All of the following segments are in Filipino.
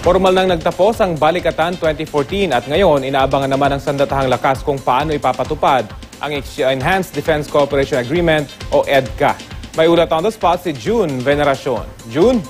Formal nang nagtapos ang Balikatan 2014 at ngayon inaabangan naman ang sandatahang lakas kung paano ipapatupad ang Enhanced Defense Cooperation Agreement o EDCA. May ulat on the spot si June Veneracion. June?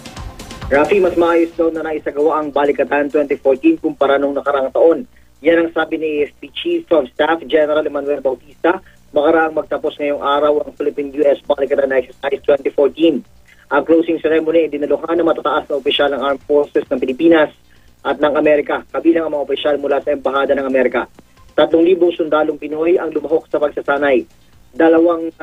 Rafi, mas maayos daw na naisagawa ang Balikatan 2014 kumpara nung nakaraang taon. Yan ang sabi ni AFP Chief of Staff General Emmanuel Bautista makaraang magtapos ngayong araw ang Philippine-US Balikatan Exercise 2014. Ang closing ceremony ay dinaluhan ng matataas na opisyal ng Armed Forces ng Pilipinas at ng Amerika, kabilang ang mga opisyal mula sa Embahada ng Amerika. 3,000 sundalong Pinoy ang lumahok sa pagsasanay. 2,500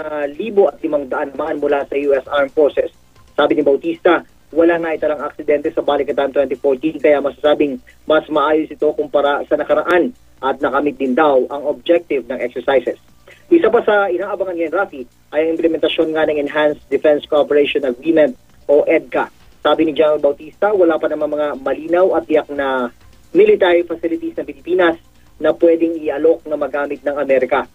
naman mula sa US Armed Forces. Sabi ni Bautista, wala na italang aksidente sa Balikatan 2014 kaya masasabing mas maayos ito kumpara sa nakaraan at nakamit din daw ang objective ng exercises. Isa pa sa inaabangan ngayon, Rafi, ay ang implementasyon nga ng Enhanced Defense Cooperation Agreement o EDCA. Sabi ni General Bautista, wala pa naman mga malinaw at tiyak na military facilities ng Pilipinas na pwedeng i-alok na magamit ng Amerika.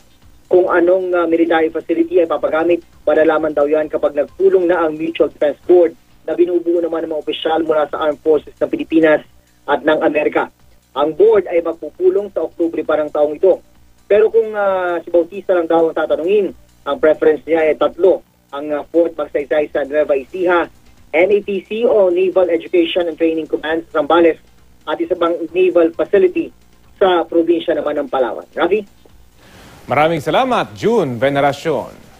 Kung anong military facility ay papagamit, malalaman daw yan kapag nagpulong na ang Mutual Defense Board na binubuo naman ng mga opisyal mula sa Armed Forces ng Pilipinas at ng Amerika. Ang board ay magpupulong sa Oktubre pa ng taong ito. Pero kung si Bautista lang daw ang tatanungin, ang preference niya ay 3. Ang Fort Magsaysay sa Nueva Ecija, NATC o Naval Education and Training Command sa Zambales at isa pang naval facility sa probinsya naman ng Palawan. Rafi? Maraming salamat, June Veneracion.